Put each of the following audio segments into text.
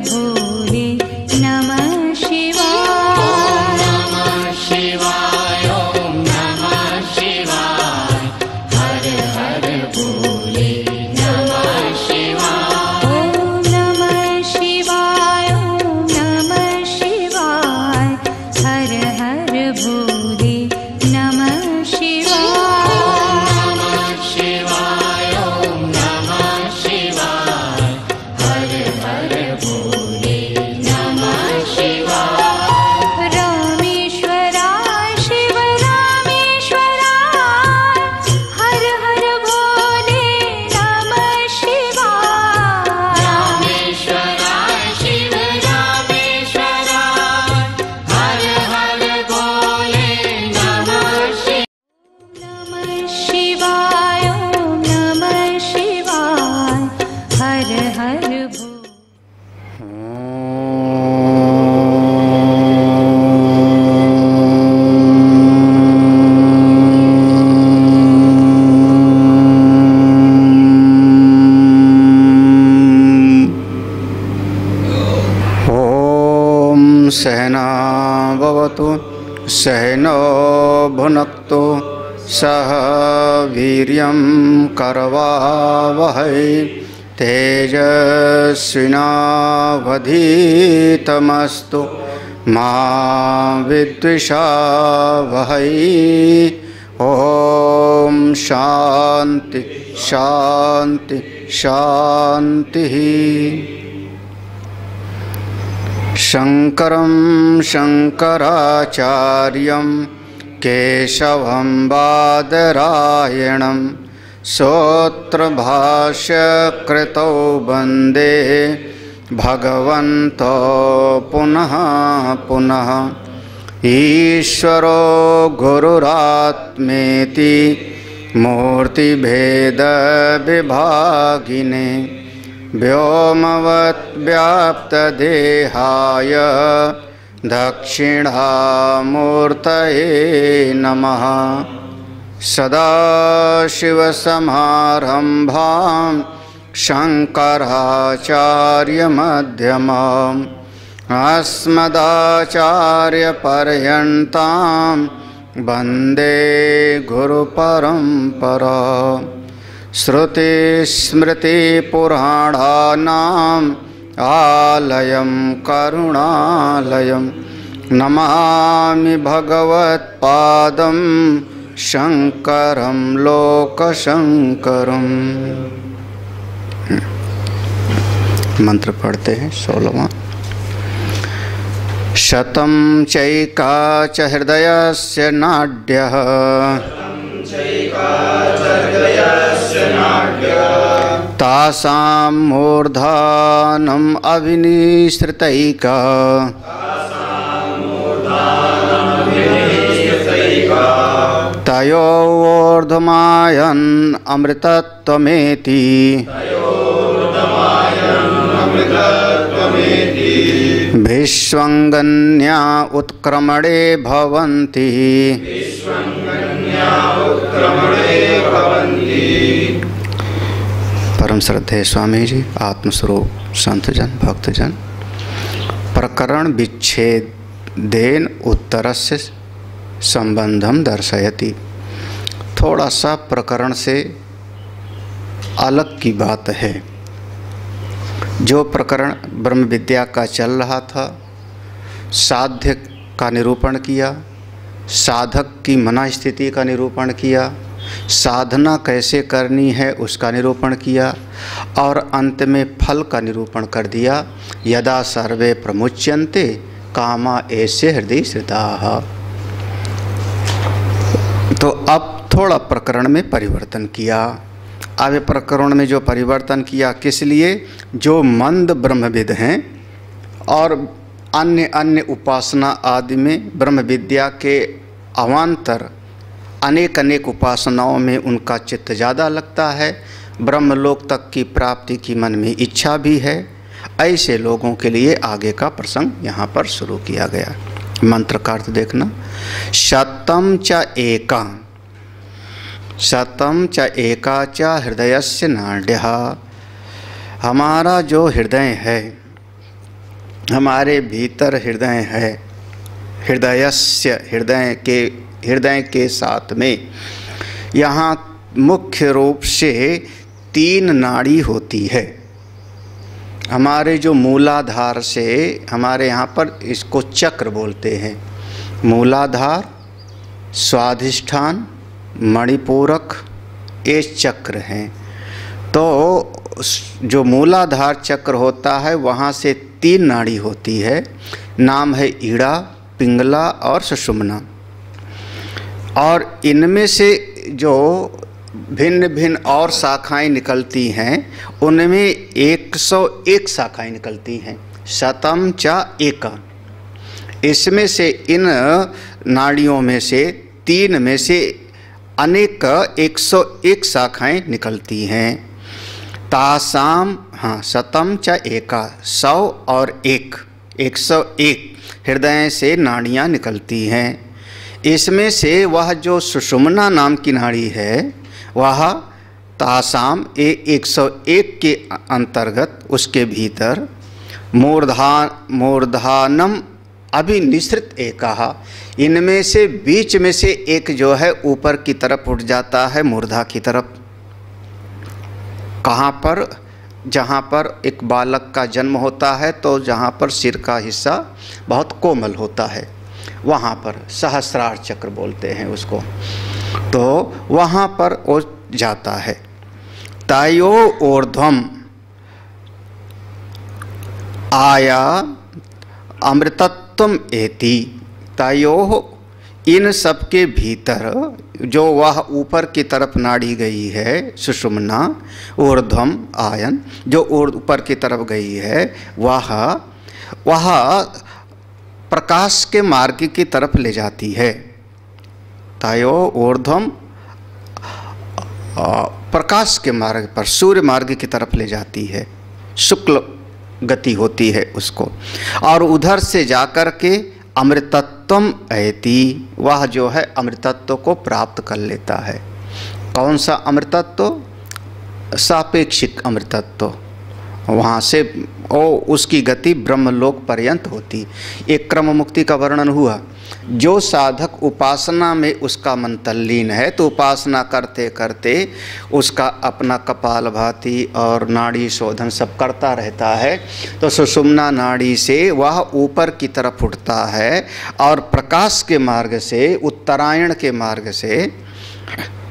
भोले नमः शिवाय। नमः शिवाय ओम नमः शिवाय हर हर भोले नमः शिवाय। ओम नमः शिवाय ओम नमः शिवाय हर हर भोले नमः शिवाय। नमः शिवाय ओम नमः शिवाय हर हर भोले नमः शिवाय। रामेश्वराय शिव रामेश्वराय हर हर भोले नमः शिवाय। रामेश्वराय शिव रामेश्वराय हर हर भोले नमः शिवाय। नमः शिवाय ओम नमः शिवाय हर हर भोले। ॐ सहना भवतु सहनो भुनक्तु सह वीर्यं करवावहै तेजस्विनावधीतमस्तु मा विद्विषावहै। ॐ शान्ति शान्ति शान्तिः। शङ्करं शङ्कराचार्यं केशवं बादरायणं सूत्रभाष्यकृतौ वन्दे भगवन्तो पुनः पुनः। ईश्वरो गुरुरात्मेति मूर्तिभेदविभागिने व्योमवद्व्याप्तदेहाय दक्षिणामूर्तये नमः। सदाशिवसमारम्भां शङ्कराचार्यमध्यमाम् अस्मदाचार्यपर्यन्तां वन्दे गुरुपरम्पराम्। श्रुतिस्मृतिपुराणानाम् आलयं करुणालयं नमामि भगवत्पादं शङ्करं लोकशङ्करम्। मंत्र पढ़ते हैं 16वां। शतं चैका च हृदयस्य नाड्यः तासां मूर्धानम् अविनिश्रितैका तयोर्धमायन् अमृतत्वमेति विश्वङ्गन्या उत्क्रमणे भवन्ति। परम श्रद्धेय स्वामी जी, आत्मस्वरूप संतजन भक्तजन, प्रकरण विच्छेदेन उत्तरस्य संबंधम दर्शयति। थोड़ा सा प्रकरण से अलग की बात है। जो प्रकरण ब्रह्म विद्या का चल रहा था, साध्य का निरूपण किया, साधक की मना स्थिति का निरूपण किया, साधना कैसे करनी है उसका निरूपण किया, और अंत में फल का निरूपण कर दिया। यदा सर्वे प्रमुच्यन्ते कामा ऐसे हृदय श्रिताः। तो अब थोड़ा प्रकरण में परिवर्तन किया। अब प्रकरण में जो परिवर्तन किया किस लिए? जो मंद ब्रह्मविद हैं और अन्य अन्य उपासना आदि में ब्रह्म विद्या के अवान्तर अनेक अनेक उपासनाओं में उनका चित्त ज़्यादा लगता है, ब्रह्मलोक तक की प्राप्ति की मन में इच्छा भी है, ऐसे लोगों के लिए आगे का प्रसंग यहाँ पर शुरू किया गया। मंत्र का अर्थ देखना। शतम च एका, शतम च एका च हृदयस्य नाड्यः। हमारा जो हृदय है हमारे भीतर हृदय है, हृदय के साथ में यहाँ मुख्य रूप से 3 नाड़ी होती है। हमारे जो मूलाधार से, हमारे यहाँ पर इसको चक्र बोलते हैं, मूलाधार, स्वाधिष्ठान, मणिपूरक, ये चक्र हैं। तो जो मूलाधार चक्र होता है वहाँ से 3 नाड़ी होती है, नाम है ईड़ा, पिंगला और सुषुम्ना। और इनमें से जो भिन्न भिन्न और शाखाएं निकलती हैं उनमें 101 शाखाएं निकलती हैं, शतम च एका। इसमें से इन नाड़ियों में से 3 में से अनेक 101 शाखाएं निकलती हैं। तासाम, हाँ, शतम च एका, 100 और 1, 101 हृदय से नाड़ियाँ निकलती हैं। इसमें से वह जो सुषुम्ना नाम की नाड़ी है वह तासाम 101 के अंतर्गत, उसके भीतर मूर्धानम अभिनिसृत एकहा, इनमें से बीच में से एक जो है ऊपर की तरफ उठ जाता है, मूर्धा की तरफ। कहाँ पर? जहाँ पर एक बालक का जन्म होता है तो जहाँ पर सिर का हिस्सा बहुत कोमल होता है वहाँ पर सहस्रार चक्र बोलते हैं उसको, तो वहाँ पर वो जाता है। तायो ऊर्ध्वम आया अमृतत्वम एति, तायो, इन सब के भीतर जो वह ऊपर की तरफ नाड़ी गई है सुषुम्ना, ऊर्ध्वम आयन, जो ऊपर की तरफ गई है वह प्रकाश के मार्ग की तरफ ले जाती है। तायो ऊर्ध्वम, प्रकाश के मार्ग पर, सूर्य मार्ग की तरफ ले जाती है, शुक्ल गति होती है उसको। और उधर से जाकर के अमृतत्वम ऐति, वह जो है अमृतत्व को प्राप्त कर लेता है। कौन सा अमृतत्व? सापेक्षिक अमृतत्व। वहाँ से उसकी गति ब्रह्मलोक पर्यंत होती। एक क्रम मुक्ति का वर्णन हुआ। जो साधक उपासना में उसका मन तल्लीन है तो उपासना करते करते उसका अपना कपालभाति और नाड़ी शोधन सब करता रहता है, तो सुषुम्ना नाड़ी से वह ऊपर की तरफ उठता है और प्रकाश के मार्ग से, उत्तरायण के मार्ग से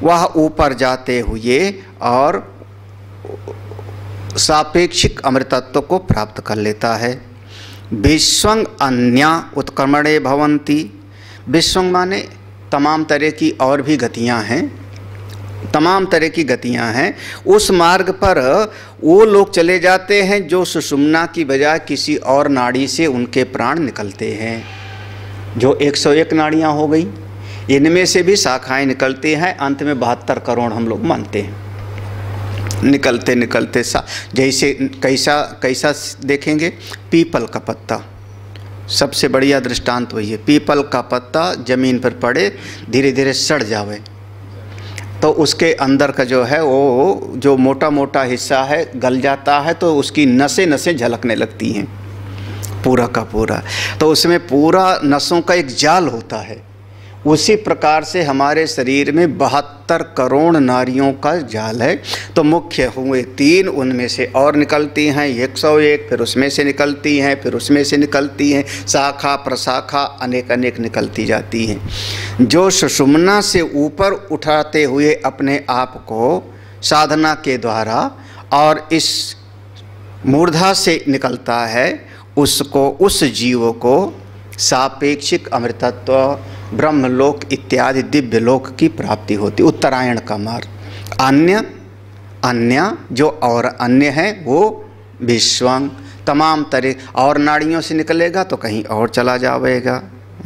वह ऊपर जाते हुए और सापेक्षिक अमृतत्व को प्राप्त कर लेता है। विश्वंग अन्या उत्क्रमणे भवन्ति, विश्वंग माने तमाम तरह की और भी गतियां हैं, तमाम तरह की गतियां हैं। उस मार्ग पर वो लोग चले जाते हैं जो सुषुम्ना की बजाय किसी और नाड़ी से उनके प्राण निकलते हैं। जो 101 नाड़ियां हो गई, इनमें से भी शाखाएं निकलती हैं। अंत में 72 करोड़ हम लोग मानते हैं। निकलते निकलते जैसे कैसा देखेंगे, पीपल का पत्ता सबसे बढ़िया दृष्टांत वही है। पीपल का पत्ता जमीन पर पड़े, धीरे धीरे सड़ जावे तो उसके अंदर का जो है वो जो मोटा मोटा हिस्सा है गल जाता है, तो उसकी नसें नसें झलकने लगती हैं पूरा का पूरा, तो उसमें पूरा नसों का एक जाल होता है। उसी प्रकार से हमारे शरीर में 72 करोड़ नाड़ियों का जाल है। तो मुख्य हुए 3, उनमें से और निकलती हैं 101, फिर उसमें से निकलती हैं, फिर उसमें से निकलती हैं, शाखा प्रशाखा अनेक अनेक निकलती जाती हैं। जो सुषुम्ना से ऊपर उठाते हुए अपने आप को साधना के द्वारा और इस मूर्धा से निकलता है, उसको, उस जीव को सापेक्षिक अमृतत्व, ब्रह्मलोक इत्यादि दिव्य लोक की प्राप्ति होती, उत्तरायण का मार्ग। अन्य जो और अन्य है वो विश्वंग, तमाम तरह और नाड़ियों से निकलेगा तो कहीं और चला जाएगा।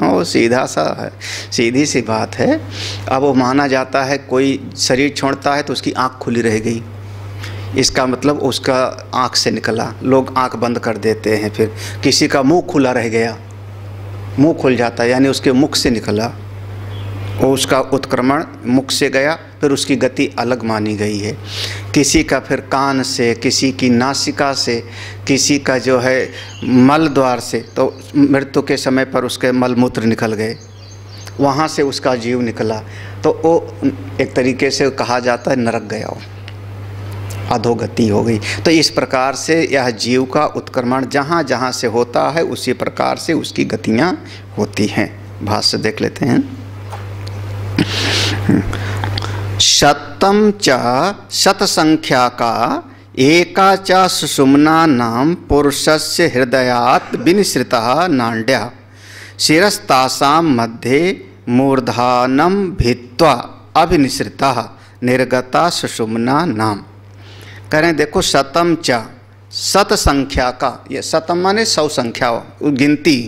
वो सीधा सा है, सीधी सी बात है। अब वो माना जाता है कोई शरीर छोड़ता है तो उसकी आँख खुली रह गई, इसका मतलब उसका आँख से निकला, लोग आँख बंद कर देते हैं। फिर किसी का मुंह खुला रह गया, मुंह खुल जाता है, यानी उसके मुख से निकला, और उसका उत्क्रमण मुख से गया फिर उसकी गति अलग मानी गई है। किसी का फिर कान से, किसी की नासिका से, किसी का जो है मल द्वार से, तो मृत्यु के समय पर उसके मलमूत्र निकल गए, वहाँ से उसका जीव निकला, तो वो एक तरीके से कहा जाता है नरक गया हो, अधोगति हो गई। तो इस प्रकार से यह जीव का उत्क्रमण जहाँ जहाँ से होता है उसी प्रकार से उसकी गतियाँ होती हैं। भाष्य देख लेते हैं। शतम च शत संख्या का एका च सुषुम्ना नाम पुरुषस्य हृदयात् विनिसृतः नाड्या शिरस्तासां मध्ये मूर्धानं भित्वा अभिनिसृतः निर्गता सुषुम्ना नाम। कह रहे हैं देखो, शतम च, शत संख्या का, ये शतम माने 100 संख्या, गिनती,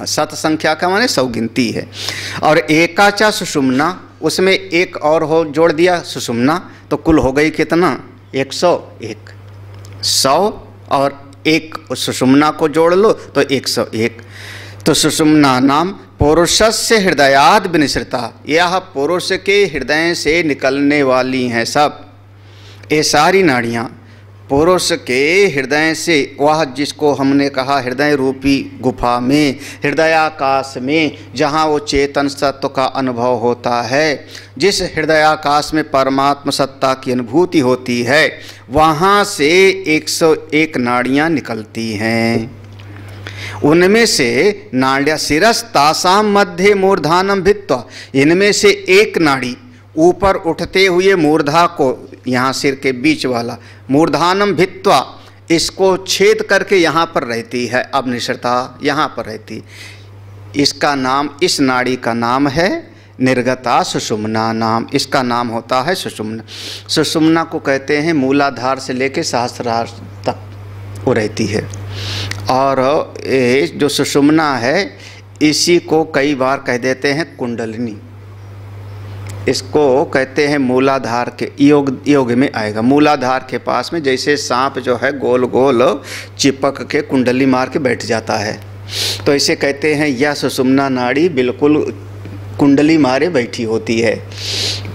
शत संख्या का माने 100 गिनती है। और एका च सुषुम्ना, उसमें एक और हो जोड़ दिया सुषुम्ना, तो कुल हो गई कितना? 101। 100 और एक सुषुम्ना को जोड़ लो तो 101। तो सुषुम्ना नाम पुरुषस्य हृदयाद विनिसृता, यह पुरुष के हृदय से निकलने वाली हैं सब। ये सारी नाड़ियाँ पुरुष के हृदय से, वह जिसको हमने कहा हृदय रूपी गुफा में, हृदयाकाश में, जहाँ वो चेतन सत्व का अनुभव होता है, जिस हृदयाकाश में परमात्मा सत्ता की अनुभूति होती है, वहाँ से 101 नाड़ियाँ निकलती हैं। उनमें से नाड्या शिरस्तासां मध्ये मूर्धानम भित्वा, इनमें से एक नाड़ी ऊपर उठते हुए मूर्धा को, यहाँ सिर के बीच वाला मूर्धानम भित्वा, इसको छेद करके यहाँ पर रहती है, अब निश्रता यहाँ पर रहती। इसका नाम, इस नाड़ी का नाम है निर्गता सुषुम्ना नाम, इसका नाम होता है सुषुम्ना। सुषुम्ना को कहते हैं मूलाधार से लेके सहस्रार तक वो रहती है। और ये जो सुषुम्ना है इसी को कई बार कह देते हैं कुंडलिनी, इसको कहते हैं मूलाधार के, योग में आएगा। मूलाधार के पास में जैसे सांप जो है गोल गोल चिपक के कुंडली मार के बैठ जाता है, तो ऐसे कहते हैं यह सुषुम्ना नाड़ी बिल्कुल कुंडली मारे बैठी होती है।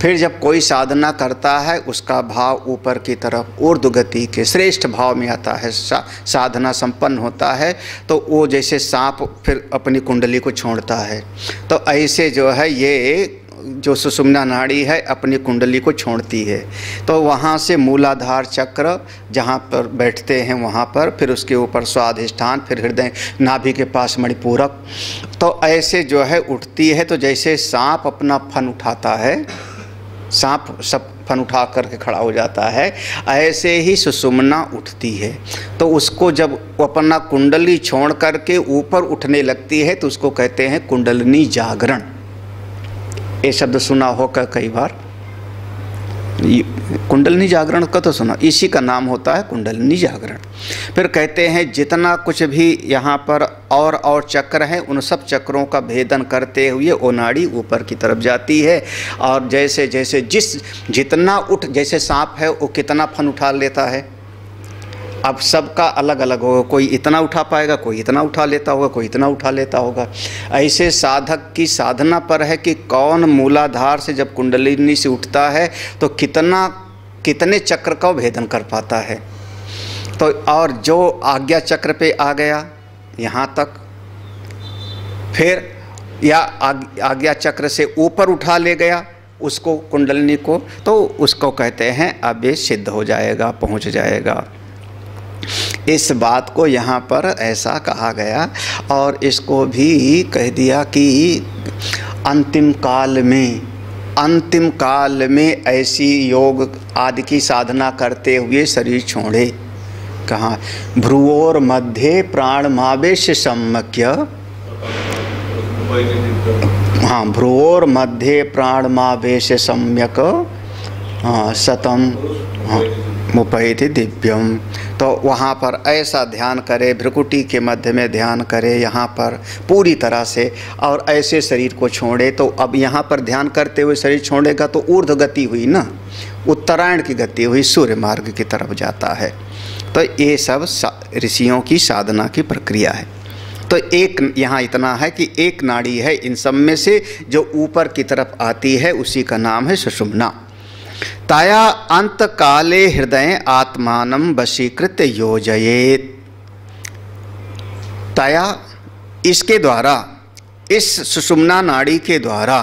फिर जब कोई साधना करता है उसका भाव ऊपर की तरफ ऊर्ध्व गति के श्रेष्ठ भाव में आता है, साधना संपन्न होता है, तो वो जैसे सांप फिर अपनी कुंडली को छोड़ता है, तो ऐसे जो है ये जो सुषुम्ना नाड़ी है अपनी कुंडली को छोड़ती है। तो वहाँ से मूलाधार चक्र जहाँ पर बैठते हैं वहाँ पर, फिर उसके ऊपर स्वाधिष्ठान, फिर हृदय नाभि के पास मणिपूरक, तो ऐसे जो है उठती है। तो जैसे सांप अपना फन उठाता है, सांप सब फन उठा करके खड़ा हो जाता है, ऐसे ही सुषुम्ना उठती है। तो उसको जब वो अपना कुंडली छोड़ करके ऊपर उठने लगती है तो उसको कहते हैं कुंडलिनी जागरण। ये शब्द सुना होगा कई बार, कुंडलिनी जागरण का तो सुना, इसी का नाम होता है कुंडलिनी जागरण। फिर कहते हैं जितना कुछ भी यहाँ पर और चक्र हैं उन सब चक्रों का भेदन करते हुए वो नाड़ी ऊपर की तरफ जाती है। और जैसे जैसे जितना उठ, जैसे सांप है वो कितना फन उठा लेता है, अब सबका अलग अलग होगा, कोई इतना उठा पाएगा, कोई इतना उठा लेता होगा, कोई इतना उठा लेता होगा। ऐसे साधक की साधना पर है कि कौन मूलाधार से जब कुंडलिनी से उठता है तो कितने चक्र का भेदन कर पाता है। तो और जो आज्ञा चक्र पे आ गया यहाँ तक, फिर या आज्ञा चक्र से ऊपर उठा ले गया उसको कुंडलिनी को, तो उसको कहते हैं अब ये सिद्ध हो जाएगा, पहुँच जाएगा। इस बात को यहाँ पर ऐसा कहा गया। और इसको भी कह दिया कि अंतिम काल में ऐसी योग आदि की साधना करते हुए शरीर छोड़े। कहाँ? भ्रुवोर मध्य प्राणमावेश सम्यक्य, हाँ, भ्रुवोर मध्य प्राणमावेश सम्यक शतम, हाँ, मुपैति दिव्यम। तो वहाँ पर ऐसा ध्यान करे, भ्रुकुटी के मध्य में ध्यान करे यहाँ पर पूरी तरह से, और ऐसे शरीर को छोड़े। तो अब यहाँ पर ध्यान करते हुए शरीर छोड़ेगा तो ऊर्ध्व गति हुई ना, उत्तरायण की गति हुई, सूर्य मार्ग की तरफ जाता है। तो ये सब ऋषियों की साधना की प्रक्रिया है। तो एक यहाँ इतना है कि एक नाड़ी है इन सब में से जो ऊपर की तरफ आती है, उसी का नाम है सुषुम्ना। ताया अंत काले हृदय आत्मानं वशीकृत योजयेत। ताया इसके द्वारा, इस सुषुम्ना नाड़ी के द्वारा,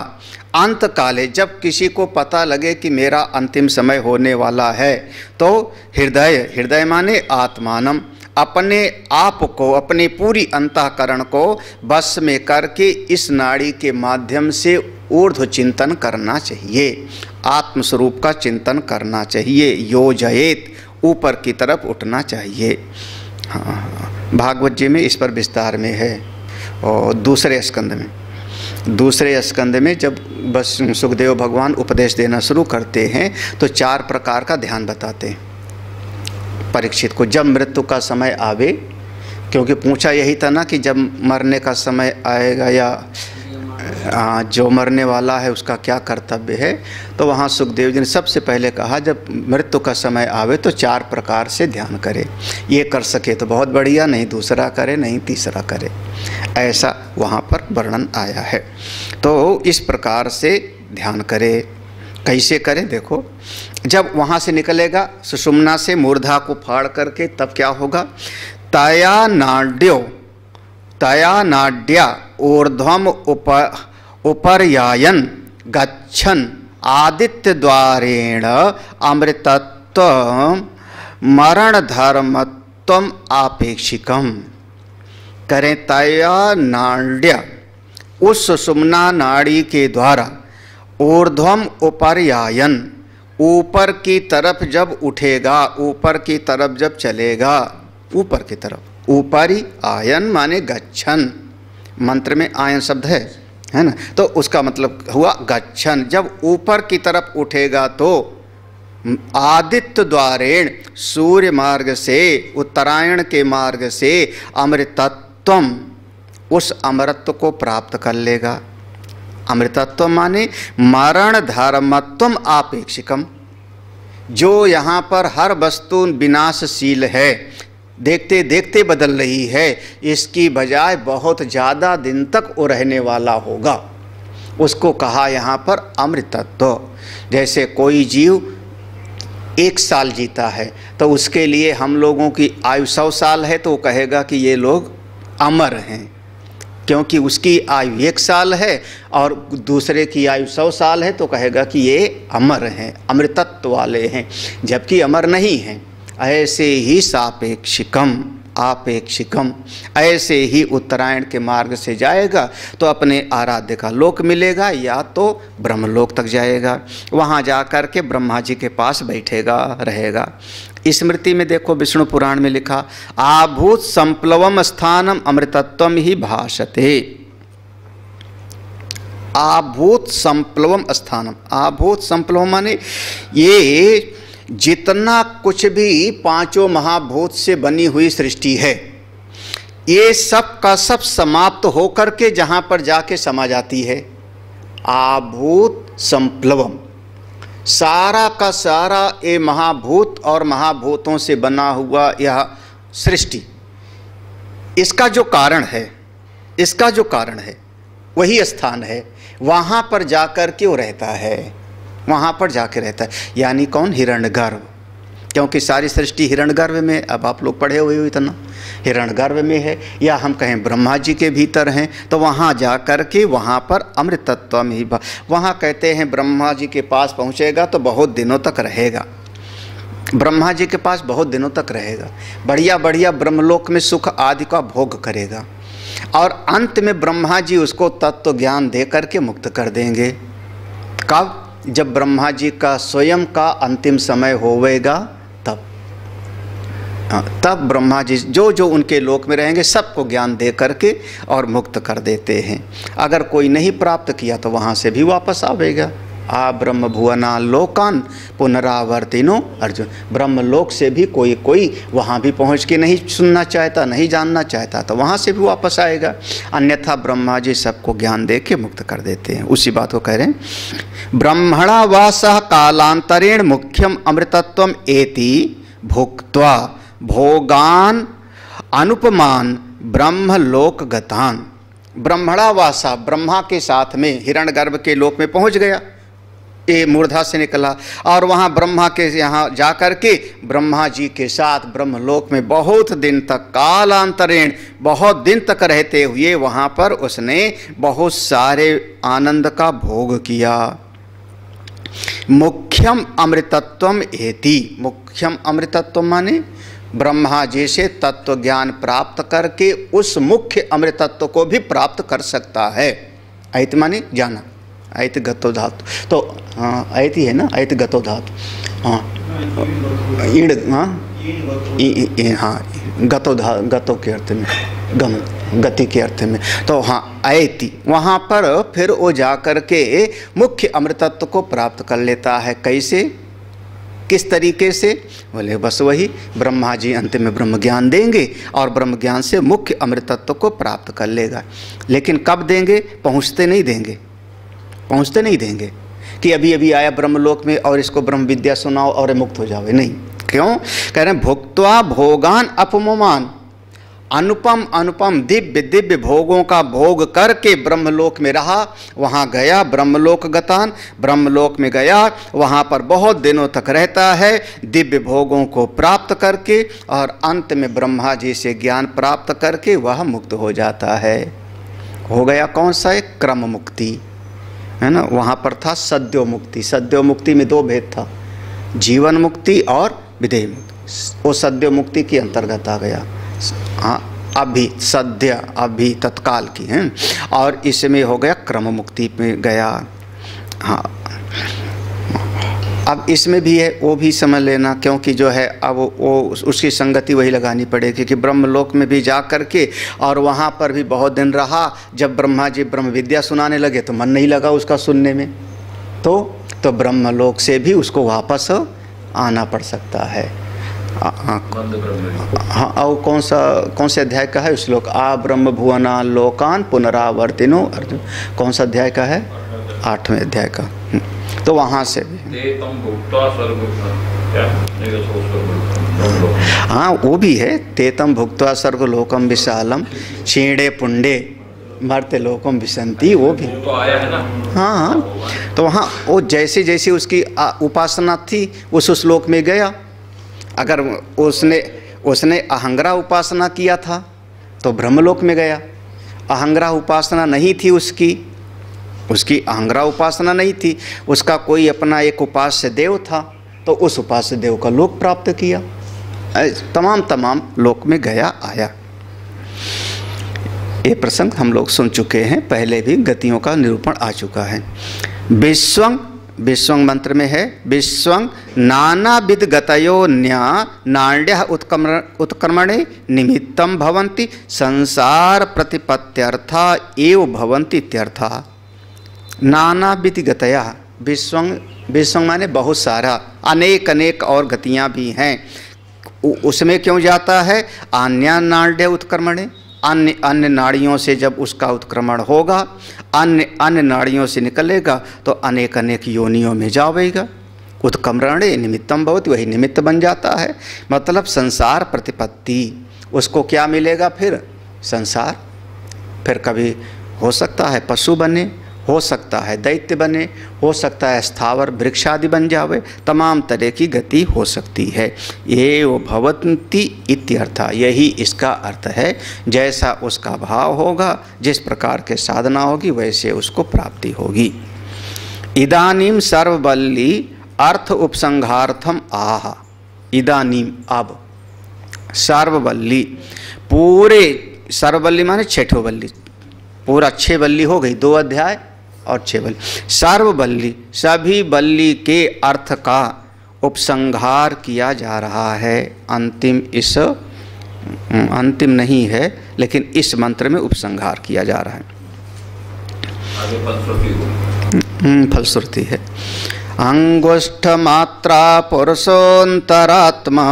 अंत काले जब किसी को पता लगे कि मेरा अंतिम समय होने वाला है, तो हृदय, हृदय माने आत्मानम, अपने आप को, अपनी पूरी अंतःकरण को वश में करके इस नाड़ी के माध्यम से ऊर्ध्व चिंतन करना चाहिए, आत्मस्वरूप का चिंतन करना चाहिए। योजयेत, ऊपर की तरफ उठना चाहिए। हाँ, भागवत जी में इस पर विस्तार में है। और दूसरे स्कंद में जब बस सुखदेव भगवान उपदेश देना शुरू करते हैं तो 4 प्रकार का ध्यान बताते हैं परीक्षित को जब मृत्यु का समय आवे। क्योंकि पूछा यही था ना कि जब मरने का समय आएगा या जो मरने वाला है उसका क्या कर्तव्य है, तो वहाँ सुखदेव जी ने सबसे पहले कहा जब मृत्यु का समय आवे तो 4 प्रकार से ध्यान करे। ये कर सके तो बहुत बढ़िया, नहीं दूसरा करे, नहीं तीसरा करे, ऐसा वहाँ पर वर्णन आया है। तो इस प्रकार से ध्यान करे। कैसे करें देखो, जब वहाँ से निकलेगा सुषुम्ना से मूर्धा को फाड़ करके, तब क्या होगा, तया नाड्या ऊर्ध्वम उपर्यायन गच्छन आदित्य द्वारेण अमृतत्व मरण धर्मत्वम आपेक्षिकम। करें तया नाड्या, उस सुषुम्ना नाड़ी के द्वारा, ऊर्ध्वम उपर्यायन, ऊपर की तरफ जब उठेगा, ऊपर की तरफ जब चलेगा, ऊपर की तरफ, ऊपरी आयन माने गच्छन, मंत्र में आयन शब्द है ना, तो उसका मतलब हुआ गच्छन। जब ऊपर की तरफ उठेगा तो आदित्य द्वारेण, सूर्य मार्ग से, उत्तरायण के मार्ग से अमृतत्वम, उस अमृतत्व को प्राप्त कर लेगा। अमृतत्व माने मरण धर्मत्वम आपेक्षिकम, जो यहाँ पर हर वस्तु विनाशशील है, देखते देखते बदल रही है, इसकी बजाय बहुत ज़्यादा दिन तक वो रहने वाला होगा, उसको कहा यहाँ पर अमृतत्व। जैसे कोई जीव 1 साल जीता है तो उसके लिए हम लोगों की आयु 100 साल है, तो वो कहेगा कि ये लोग अमर हैं, क्योंकि उसकी आयु 1 साल है और दूसरे की आयु 100 साल है, तो कहेगा कि ये अमर हैं, अमृतत्व वाले हैं, जबकि अमर नहीं हैं। ऐसे ही सापेक्षिकम, आपेक्षिकम, ऐसे ही उत्तरायण के मार्ग से जाएगा तो अपने आराध्य का लोक मिलेगा, या तो ब्रह्मलोक तक जाएगा, वहाँ जा कर के ब्रह्मा जी के पास बैठेगा, रहेगा। स्मृति में देखो, विष्णु पुराण में लिखा, आभूत संप्लवम स्थानम अमृतत्वम ही भाषते। आभूत संप्लवम स्थानम, आभूत संप्लवम माने ये जितना कुछ भी 5 महाभूत से बनी हुई सृष्टि है, ये सब का सब समाप्त होकर के जहाँ पर जाके समा जाती है। आभूत संप्लवम, सारा का सारा ये महाभूत और महाभूतों से बना हुआ यह सृष्टि, इसका जो कारण है, इसका जो कारण है वही स्थान है, वहाँ पर जाकर के वो रहता है, वहाँ पर जाके रहता है। यानी कौन, हिरण्यगर्भ, क्योंकि सारी सृष्टि हिरण्यगर्भ में, अब आप लोग पढ़े हुए हो इतना, हिरण्यगर्भ में है, या हम कहें ब्रह्मा जी के भीतर हैं, तो वहाँ जा कर के वहाँ पर अमृतत्व में ही, वहाँ कहते हैं ब्रह्मा जी के पास पहुँचेगा तो बहुत दिनों तक रहेगा, ब्रह्मा जी के पास बहुत दिनों तक रहेगा, बढ़िया बढ़िया ब्रह्मलोक में सुख आदि का भोग करेगा, और अंत में ब्रह्मा जी उसको तत्व ज्ञान दे करके मुक्त कर देंगे। कब, जब ब्रह्मा जी का स्वयं का अंतिम समय होवेगा, तब ब्रह्मा जी जो जो उनके लोक में रहेंगे सबको ज्ञान दे करके और मुक्त कर देते हैं। अगर कोई नहीं प्राप्त किया तो वहाँ से भी वापस आवेगा। आ ब्रह्म भुवना लोकान पुनरावर्तिनो अर्जुन, ब्रह्मलोक से भी कोई कोई वहाँ भी पहुँच के नहीं सुनना चाहता, नहीं जानना चाहता, तो वहाँ से भी वापस आएगा, अन्यथा ब्रह्मा जी सबको ज्ञान दे के मुक्त कर देते हैं। उसी बात को कह रहे हैं, ब्रह्मणा वासः कालांतरेण मुख्यम अमृतत्वम एति भुक्त्वा भोगान अनुपमान ब्रह्मलोक गतान। ब्रह्मणा वासा, ब्रह्मा के साथ में हिरण्यगर्भ के लोक में पहुँच गया, ये मूर्धा से निकला और वहाँ ब्रह्मा के यहाँ जा कर के ब्रह्मा जी के साथ ब्रह्मलोक में बहुत दिन तक, कालांतरेण बहुत दिन तक रहते हुए वहाँ पर उसने बहुत सारे आनंद का भोग किया। मुख्यम अमृतत्वम एति, मुख्यम अमृतत्व माने ब्रह्मा जी से तत्व ज्ञान प्राप्त करके उस मुख्य अमृतत्व को भी प्राप्त कर सकता है। ऐत माने जाना, ऐत गतो धातु, तो हाँ ऐति है ना, ऐत गतो धातु, हाँ ईड़, हाँ हाँ गतो के अर्थ में, गम गति के अर्थ में, तो हाँ ऐति, वहाँ पर फिर वो जा कर के मुख्य अमृतत्व को प्राप्त कर लेता है। कैसे, किस तरीके से? बोले बस वही ब्रह्मा जी अंत में ब्रह्म ज्ञान देंगे और ब्रह्म ज्ञान से मुख्य अमृतत्व को प्राप्त कर लेगा। लेकिन कब देंगे? पहुँचते नहीं देंगे, पहुँचते नहीं देंगे कि अभी अभी आया ब्रह्मलोक में और इसको ब्रह्म विद्या सुनाओ और मुक्त हो जाओगे, नहीं। क्यों? कह रहे हैं भुक्त्वा भोगान अपममान, अनुपम अनुपम दिव्य दिव्य भोगों का भोग करके ब्रह्मलोक में रहा, वहाँ गया ब्रह्मलोक गतान, ब्रह्मलोक में गया, वहाँ पर बहुत दिनों तक रहता है दिव्य भोगों को प्राप्त करके और अंत में ब्रह्मा जी से ज्ञान प्राप्त करके वह मुक्त हो जाता है। हो गया कौन सा? एक क्रम मुक्ति है ना। वहाँ पर था सद्यो मुक्ति, सद्यो मुक्ति में दो भेद था, जीवन मुक्ति और विदेह मुक्ति। वो सद्यो मुक्ति के अंतर्गत आ गया। हाँ अभी सद्य, अभी तत्काल की है, और इसमें हो गया क्रम मुक्ति में गया। हाँ अब इसमें भी है, वो भी समझ लेना, क्योंकि जो है अब वो उसकी संगति वही लगानी पड़ेगी कि ब्रह्मलोक में भी जा कर के और वहाँ पर भी बहुत दिन रहा। जब ब्रह्मा जी ब्रह्म विद्या सुनाने लगे तो मन नहीं लगा उसका सुनने में, तो ब्रह्मलोक से भी उसको वापस आना पड़ सकता है। हाँ और कौन से अध्याय का है श्लोक? आ ब्रह्म भुवना लोकान पुनरावर्तिनो अर्जुन, कौन सा अध्याय का है? 8वें अध्याय का। तो वहाँ से हाँ वो भी है, तेतम भुक्त्वा स्वर्गलोकम विशालम क्षीणे पुंडे मर्त्य लोकम विशंति, वो भी तो आया है ना। हाँ हाँ तो वहाँ वो जैसे जैसे उसकी उपासना थी उस श्लोक में गया। अगर उसने अहंग्रह उपासना किया था तो ब्रह्मलोक में गया। अहंग्रह उपासना नहीं थी उसकी अहंग्रह उपासना नहीं थी, उसका कोई अपना एक उपास्य देव था, तो उस उपास्य देव का लोक प्राप्त किया। तमाम लोक में गया आया। ये प्रसंग हम लोग सुन चुके हैं, पहले भी गतियों का निरूपण आ चुका है। विश्वं मंत्र में है विश्वं नानाविध गतयो न्या नाड्य उत्क्रमणे निमित्तं भवन्ति संसार प्रतिपत्त्यर्था एव भवन्ति इत्यर्था। नानाविध गतया, विश्वं माने बहुत सारा, अनेक और गतियाँ भी हैं। उसमें क्यों जाता है? अन्य नाड्य उत्क्रमणे, अन्य नाड़ियों से जब उसका उत्क्रमण होगा, अन्य नाड़ियों से निकलेगा तो अनेक योनियों में जावेगा। उत्क्रमणे निमित्तम भवति, वही निमित्त बन जाता है। मतलब संसार प्रतिपत्ति, उसको क्या मिलेगा फिर? संसार। फिर कभी हो सकता है पशु बने, हो सकता है दैत्य बने, हो सकता है स्थावर वृक्ष आदि बन जावे, तमाम तरह की गति हो सकती है। ये वो भवन्ति इत्यर्थ, यही इसका अर्थ है। जैसा उसका भाव होगा, जिस प्रकार के साधना होगी, वैसे उसको प्राप्ति होगी। इदानीम सर्वबल्ली अर्थ उपसंहार्थम आह। इदानीम अब, सर्वबल्ली पूरे, सर्वबल्ली माने छठो बल्ली, पूरा 6 बल्ली हो गई, 2 अध्याय और 6 बल्ली। सर्वबल्ली सभी बल्ली के अर्थ का उपसंहार किया जा रहा है। अंतिम नहीं है, लेकिन इस मंत्र में उपसंहार किया जा रहा है। आगे फलश्रुति है। अंगुष्ठ मात्रा पुरुषोन्तरात्मा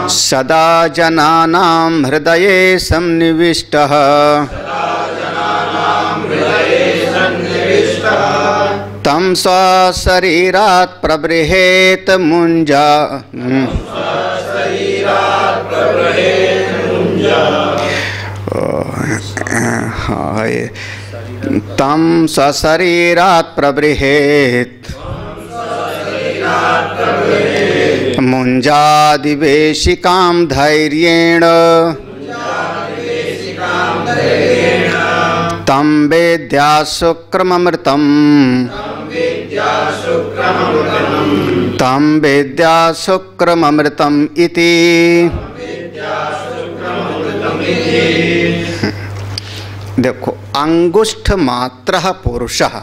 सदा जनानां हृदये सन्निविष्टः तं स्वशरीरात् प्रबृहेत मुञ्जा। हाँ तम सशरीरात् प्रबृहेत् मुञ्जादिवेशिकां धैर्येण तं वेद्या शुक्रममृतम् तं वेद्या शुक्रममृतम् इति। देखो, अंगुष्ठ मात्र पुरुषः,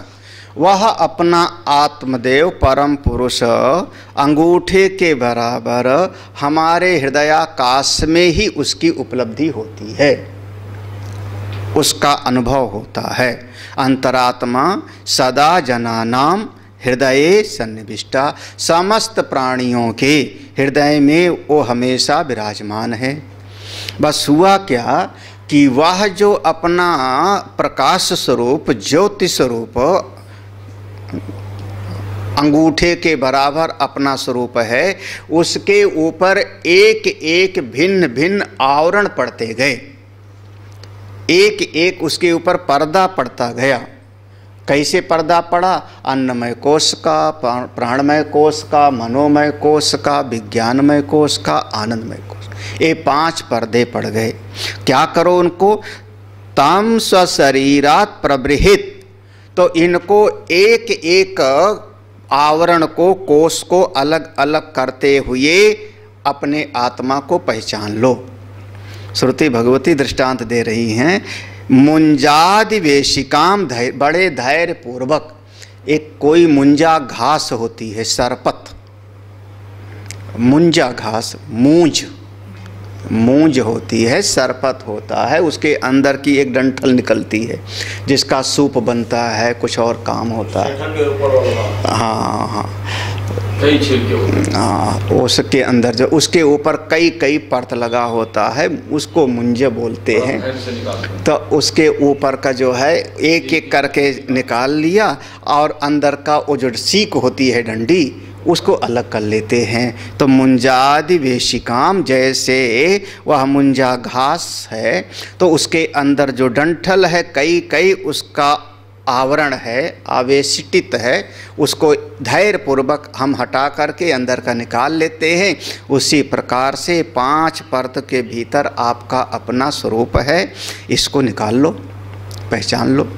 वह अपना आत्मदेव परम पुरुष अंगूठे के बराबर हमारे हृदयाकाश में ही उसकी उपलब्धि होती है, उसका अनुभव होता है। अंतरात्मा सदा जनानाम हृदये सन्निविष्टा, समस्त प्राणियों के हृदय में वो हमेशा विराजमान है। बस हुआ क्या कि वह जो अपना प्रकाश स्वरूप ज्योति स्वरूप अंगूठे के बराबर अपना स्वरूप है, उसके ऊपर एक एक भिन्न भिन्न आवरण पड़ते गए, एक एक उसके ऊपर पर्दा पड़ता गया। कैसे पर्दा पड़ा? अन्नमय कोश का, प्राणमय कोश का, मनोमय कोश का, विज्ञानमय कोश का, आनंदमय कोश, ये 5 पर्दे पड़ गए। क्या करो उनको? तम स्वशरीरात् प्रबृहित, तो इनको एक एक आवरण को, कोष को अलग अलग करते हुए अपने आत्मा को पहचान लो। श्रुति भगवती दृष्टांत दे रही हैं, मुंजादिवेशिकाम, बड़े धैर्य पूर्वक, एक कोई मुंजा घास होती है, सरपत, मुंजा घास, मूंज होती है, सरपत होता है, उसके अंदर की एक डंठल निकलती है जिसका सूप बनता है, कुछ और काम होता है। हाँ हाँ, कई छिलके होते हैं। हाँ, उसके अंदर जो उसके ऊपर कई कई परत लगा होता है, उसको मुंजे बोलते हैं। तो उसके ऊपर का जो है एक एक करके निकाल लिया, और अंदर का वो जो सीक होती है डंडी, उसको अलग कर लेते हैं। तो मुंजादिवेशिकाम, जैसे वह मुंजा घास है तो उसके अंदर जो डंठल है, कई कई उसका आवरण है, आवेशित है, उसको धैर्यपूर्वक हम हटा करके अंदर का निकाल लेते हैं। उसी प्रकार से 5 परत के भीतर आपका अपना स्वरूप है, इसको निकाल लो, पहचान लो।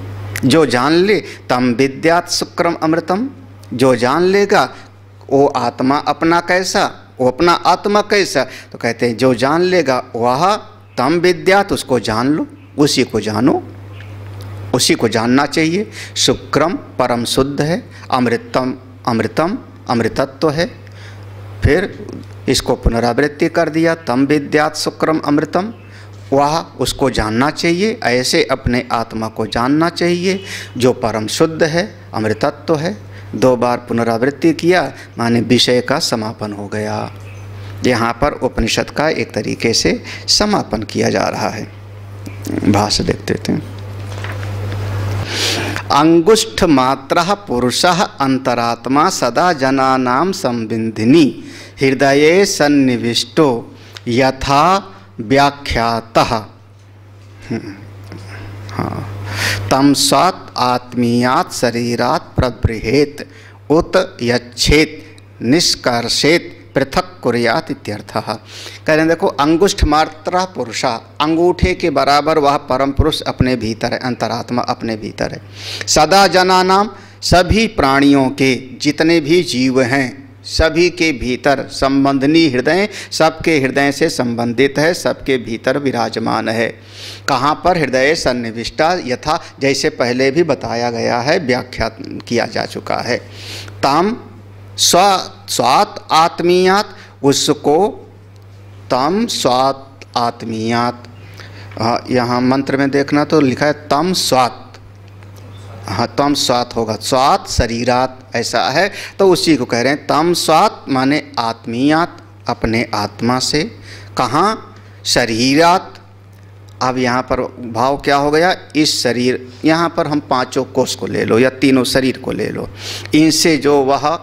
जो जान ले तम विद्यात् शुक्रम अमृतम, जो जान लेगा वो आत्मा अपना कैसा, वो अपना आत्मा कैसा, तो कहते हैं जो जान लेगा वह तम विद्यात्, उसको जान लो, उसी को जानो, उसी को जानना चाहिए। शुक्रम परम शुद्ध है, अमृतम अमृतम अमृतत्व है। फिर इसको पुनरावृत्ति कर दिया, तम विद्यात् शुक्रम अमृतम, वह उसको जानना चाहिए, ऐसे अपने आत्मा को जानना चाहिए जो परम शुद्ध है, अमृतत्व है। 2 बार पुनरावृत्ति किया, माने विषय का समापन हो गया। यहाँ पर उपनिषद का एक तरीके से समापन किया जा रहा है। भाष्य देखते थे। अंगुष्ठ मात्रः पुरुषः अंतरात्मा सदा जनानां संविन्दिनी हृदये सन्निविष्टो यथा व्याख्यातः। हाँ, तम स्वात् आत्मीयात् शरीरात् प्रबृहेत् उत यच्छेत् निष्कर्षेत् पृथक कुर्यात इत्यर्थः। कह रहे हैं देखो, अंगुष्ठ मात्रा पुरुषा, अंगूठे के बराबर वह परम पुरुष अपने भीतर है, अंतरात्मा अपने भीतर है। सदा जनानाम, सभी प्राणियों के, जितने भी जीव हैं सभी के भीतर संबंधनी हृदय, सबके हृदय से संबंधित है, सबके भीतर विराजमान है। कहाँ पर? हृदय सन्निविष्टा, यथा जैसे पहले भी बताया गया है, व्याख्या किया जा चुका है। तम स्वात् आत्मीयात, उसको तम स्वात् आत्मीयात, यहाँ मंत्र में देखना तो लिखा है तम स्वात्, हाँ तम स्वात् होगा, स्वात् शरीरात ऐसा है, तो उसी को कह रहे हैं तम स्वात् माने आत्मीयात, अपने आत्मा से। कहाँ? शरीरात। अब यहाँ पर भाव क्या हो गया? इस शरीर, यहाँ पर हम 5 कोष को ले लो या तीनों शरीर को ले लो, इनसे जो वह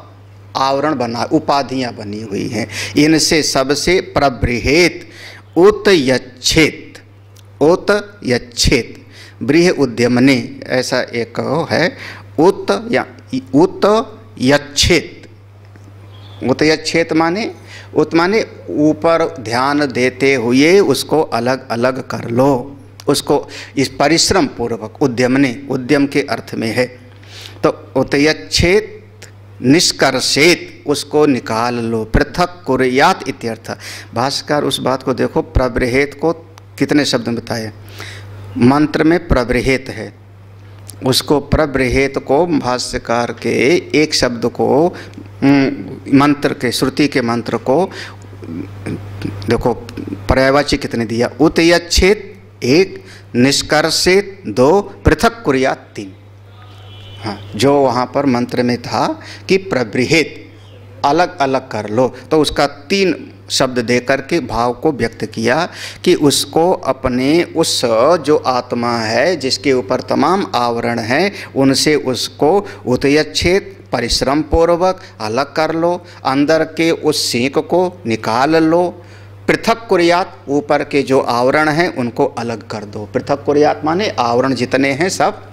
आवरण बना, उपाधियाँ बनी हुई हैं, इनसे सबसे प्रबृहेत उत यच्छेत, उत यच्छेत बृह उद्यमने, ऐसा एक है, उत या उत यच्छेत। उत यच्छेत माने, उत माने ऊपर ध्यान देते हुए उसको अलग अलग कर लो, उसको इस परिश्रम पूर्वक, उद्यमने, उद्यम के अर्थ में है। तो उत यच्छेत निष्कर्षेत, उसको निकाल लो, पृथक कुर्यात इत्यर्थ। भाष्यकार उस बात को देखो, प्रबृहेत को कितने शब्द में बताए, मंत्र में प्रबृहेत है, उसको प्रबृहेत को भाष्यकार के एक शब्द को मंत्र के, श्रुति के मंत्र को देखो पर्यायवाची कितने दिया, उत यच्छेत 1, निष्कर्षेत 2, पृथक कुर्यात 3। हाँ, जो वहाँ पर मंत्र में था कि प्रबृहेत अलग अलग कर लो, तो उसका 3 शब्द देकर के भाव को व्यक्त किया कि उसको अपने उस जो आत्मा है जिसके ऊपर तमाम आवरण हैं उनसे उसको उतयच्छेद परिश्रम पूर्वक अलग कर लो, अंदर के उस सींक को निकाल लो, पृथक कुर्यात, ऊपर के जो आवरण हैं उनको अलग कर दो। पृथक कुर्यात माने आवरण जितने हैं सब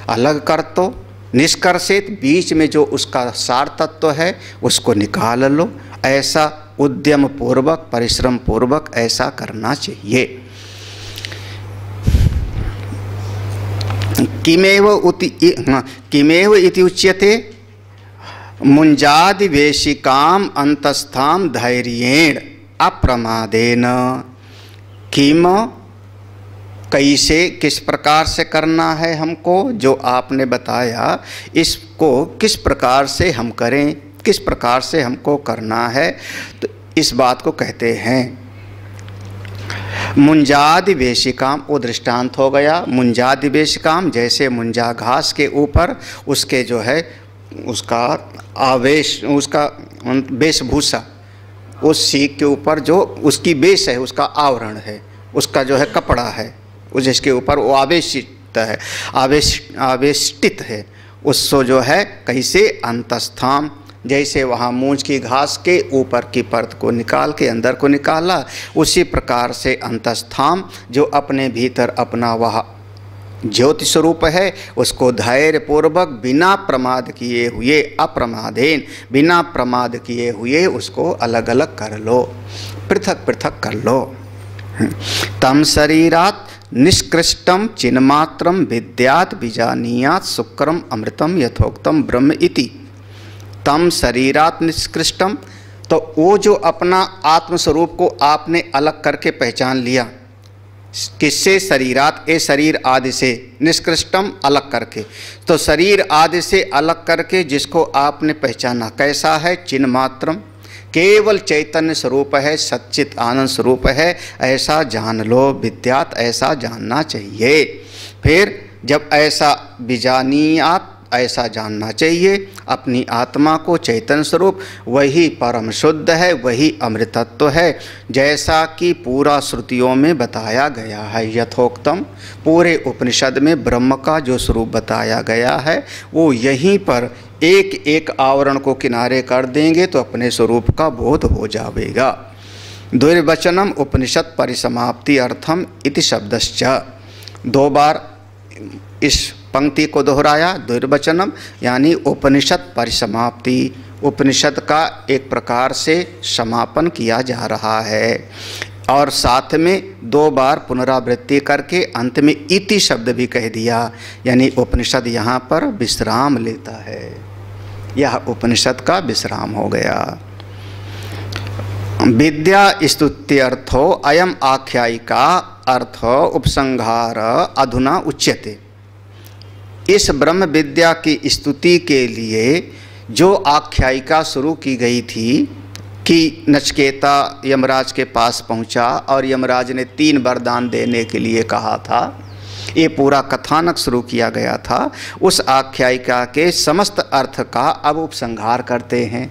अलग कर दो। निष्कर्षित, बीच में जो उसका सार तत्व है उसको निकाल लो। ऐसा उद्यम पूर्वक, परिश्रम पूर्वक ऐसा करना चाहिए। किमेव इति उच्यते मुंजादिवेशिकाम अंतस्थाम धैर्येण अप्रमादेन। किम, कैसे, किस प्रकार से करना है हमको, जो आपने बताया इसको किस प्रकार से हम करें, किस प्रकार से हमको करना है, तो इस बात को कहते हैं मुंजादिवेशिकाम। वो दृष्टांत हो गया मुंजादिवेशिकाम, जैसे मुंजा घास के ऊपर उसके जो है उसका आवेश, उसका वेशभूषा, उस सीख के ऊपर जो उसकी बेस है, उसका आवरण है, उसका जो है कपड़ा है, उस जिसके ऊपर वो आवेशित है, आवेष्टित है, उसको जो है कैसे अंतस्थाम, जैसे वहाँ मूंछ की घास के ऊपर की परत को निकाल के अंदर को निकाला, उसी प्रकार से अंतस्थाम जो अपने भीतर अपना वह ज्योति स्वरूप है उसको धैर्य पूर्वक बिना प्रमाद किए हुए, अप्रमादेन, बिना प्रमाद किए हुए उसको अलग अलग कर लो, पृथक पृथक कर लो। तम शरीरात निष्कृष्टम चिन्मात्रम विद्यात बीजानीयात शुक्रम अमृतम यथोक्तम ब्रह्म इति। तम शरीरात निष्कृष्टम, तो वो जो अपना आत्मस्वरूप को आपने अलग करके पहचान लिया, किससे, शरीरात, ए शरीर आदि से, निष्कृष्टम अलग करके, तो शरीर आदि से अलग करके जिसको आपने पहचाना कैसा है, चिन्मात्रम, केवल चैतन्य स्वरूप है, सच्चित आनंद स्वरूप है, ऐसा जान लो, विद्यात, ऐसा जानना चाहिए। फिर जब ऐसा बीजानीयात, ऐसा जानना चाहिए अपनी आत्मा को, चैतन्य स्वरूप वही परम शुद्ध है, वही अमृतत्व है, जैसा कि पूरा श्रुतियों में बताया गया है। यथोक्तम, पूरे उपनिषद में ब्रह्म का जो स्वरूप बताया गया है वो यहीं पर एक एक आवरण को किनारे कर देंगे तो अपने स्वरूप का बोध हो जाएगा। द्विर्वचनम उपनिषद परिसमाप्ति अर्थम इति शब्दश्च, 2 बार इस पंक्ति को दोहराया। द्विर्वचनम यानी उपनिषद परिसमाप्ति, उपनिषद का एक प्रकार से समापन किया जा रहा है, और साथ में 2 बार पुनरावृत्ति करके अंत में इति शब्द भी कह दिया, यानी उपनिषद यहाँ पर विश्राम लेता है, यह उपनिषद का विश्राम हो गया। विद्या स्तुत्यर्थो अयम आख्यायिका अर्थ उपसंहार अधुना उच्यते। इस ब्रह्म विद्या की स्तुति के लिए जो आख्यायिका शुरू की गई थी कि नचिकेता यमराज के पास पहुंचा और यमराज ने 3 वरदान देने के लिए कहा था, ये पूरा कथानक शुरू किया गया था, उस आख्यायिका के समस्त अर्थ का अब उपसंहार करते हैं।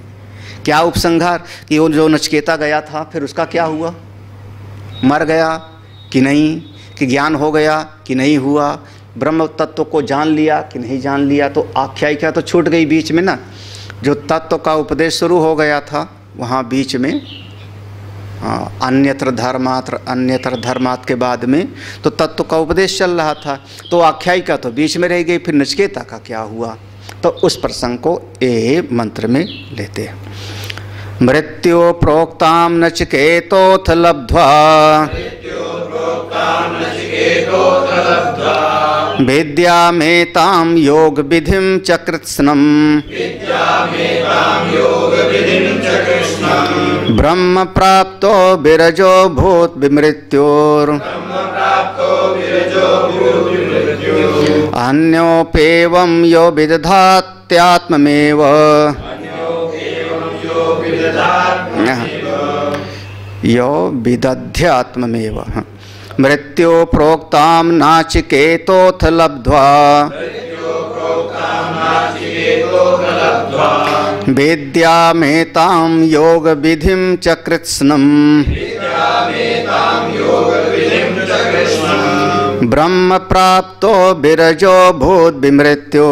क्या उपसंहार, कि वो जो नचिकेता गया था फिर उसका क्या हुआ, मर गया कि नहीं, कि ज्ञान हो गया कि नहीं हुआ, ब्रह्म तत्व को जान लिया कि नहीं जान लिया, तो आख्यायिका तो छूट गई बीच में ना। जो तत्व का उपदेश शुरू हो गया था वहाँ बीच में अन्यत्र धर्मात् के बाद में तो तत्व का उपदेश चल रहा था, तो आख्यायिका तो बीच में रह गई, फिर नचिकेता का क्या हुआ, तो उस प्रसंग को ये मंत्र में लेते हैं। मृत्यु प्रोक्ताम नचिकेतोऽथ लब्ध्वा विद्यामेतां योग विधिं च कृत्स्नम् ब्रह्म प्राप्तो विरजो भूत विमृत्योर अन्योपेवं यो विदधात्यात्ममेव यो विदध्यात्ममेव मृत्यु प्रोक्तां नाचिकेतोऽथ लब्ध्वा विद्यामेतां योग विधिं च कृत्स्नम् ब्रह्म प्राप्तो विरजो भूत विमृत्यो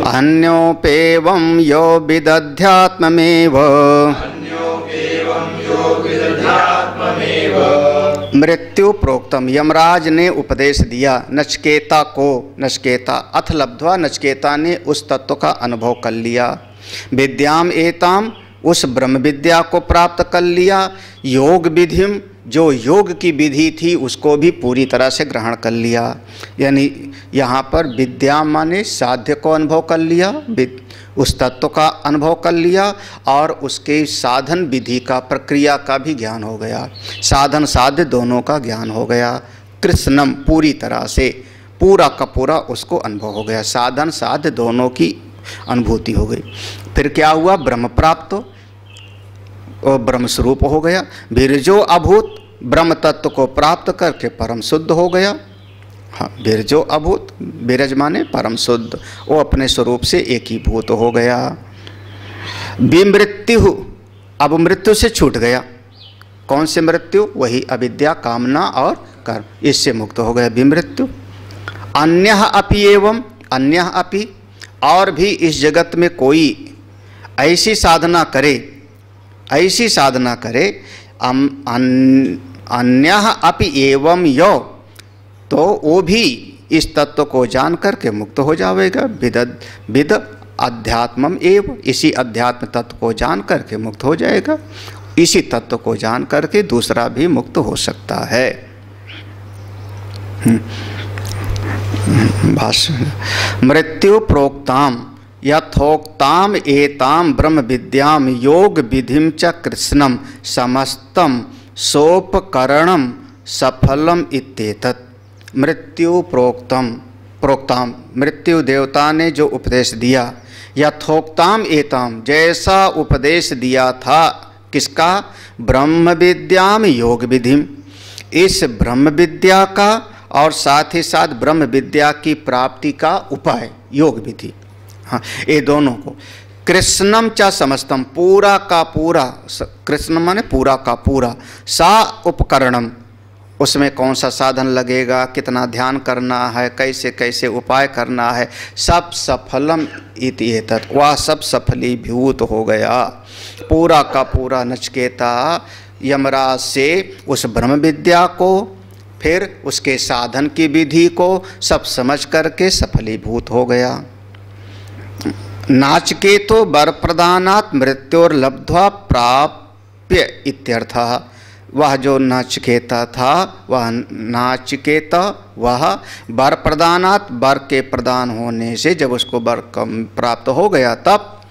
अन्योपेवं यो विदध्यात्ममेव मृत्यु प्रोक्तम, यमराज ने उपदेश दिया नचिकेता को, नचिकेता अथ लब्ध्वा, नचिकेता ने उस तत्व का अनुभव कर लिया, विद्याम एताम, उस ब्रह्म विद्या को प्राप्त कर लिया, योग विधिम, जो योग की विधि थी उसको भी पूरी तरह से ग्रहण कर लिया। यानी यहाँ पर विद्या माने साध्य को अनुभव कर लिया, उस तत्व का अनुभव कर लिया और उसके साधन विधि का, प्रक्रिया का भी ज्ञान हो गया, साधन साध्य दोनों का ज्ञान हो गया। कृष्णम, पूरी तरह से पूरा का पूरा उसको अनुभव हो गया, साधन साध्य दोनों की अनुभूति हो गई। फिर क्या हुआ, ब्रह्म प्राप्त और ब्रह्म स्वरूप हो गया। बिरजो अभूत, ब्रह्म तत्व को प्राप्त करके परम शुद्ध हो गया। हाँ, बिरजो अभूत, बिरज माने परम शुद्ध, वो अपने स्वरूप से एकीभूत हो गया। विमृत्यु, अब मृत्यु से छूट गया। कौन से मृत्यु, वही अविद्या, कामना और कर्म, इससे मुक्त हो गया विमृत्यु। अन्यः अपि एवं, अन्यः अपि, और भी इस जगत में कोई ऐसी साधना करे, ऐसी साधना करे, अन्यः अपि एवं यो, तो वो भी इस तत्व को जान करके मुक्त हो जाएगा। विद अध्यात्मम एव, इसी अध्यात्म तत्व को जान करके मुक्त हो जाएगा। इसी तत्व को जान करके दूसरा भी मुक्त हो सकता है। भाष्य, मृत्यु प्रोक्ताम यथोक्ताम एताम ब्रह्म विद्याम योग विधिम च कृष्णम समस्तम सोपकरणम सफलम इत्येतत्। मृत्यु प्रोक्ताम, मृत्यु देवता ने जो उपदेश दिया, यथोक्ताम एताम, जैसा उपदेश दिया था, किसका, ब्रह्म विद्याम योग विधिम, इस ब्रह्म विद्या का और साथ ही साथ ब्रह्म विद्या की प्राप्ति का उपाय योग विधि, हाँ, ये दोनों को कृष्णम च समस्तम, पूरा का पूरा, कृष्ण माने पूरा का पूरा, सा उपकरणम, उसमें कौन सा साधन लगेगा, कितना ध्यान करना है, कैसे कैसे उपाय करना है, सब सफलम इति एतत्, वह सब सफलीभूत हो गया। पूरा का पूरा नचिकेता यमराज से उस ब्रह्म विद्या को, फिर उसके साधन की विधि को सब समझ करके सफलीभूत हो गया। नाचिकेतो वर प्रदानात् मृत्योर्लब्ध्वा प्राप्य इत्यर्थः, वह जो नाचिकेता था, वह नाचिकेता, वह वर प्रदानात्, वर के प्रदान होने से जब उसको वर प्राप्त हो गया, तब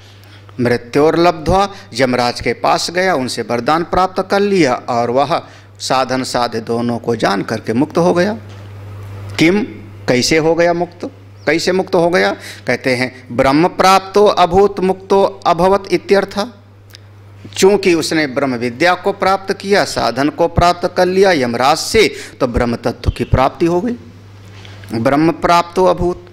मृत्योर्लब्ध्वा, यमराज के पास गया, उनसे वरदान प्राप्त कर लिया और वह साधन साध्य दोनों को जान करके मुक्त हो गया। किम, कैसे हो गया मुक्त, कैसे मुक्त हो गया, कहते हैं ब्रह्म प्राप्तो अभूत मुक्तो अभवत इत्यर्थ। चूंकि उसने ब्रह्म विद्या को प्राप्त किया, साधन को प्राप्त कर लिया यमराज से, तो ब्रह्म तत्व की प्राप्ति हो गई। ब्रह्म प्राप्तो अभूत,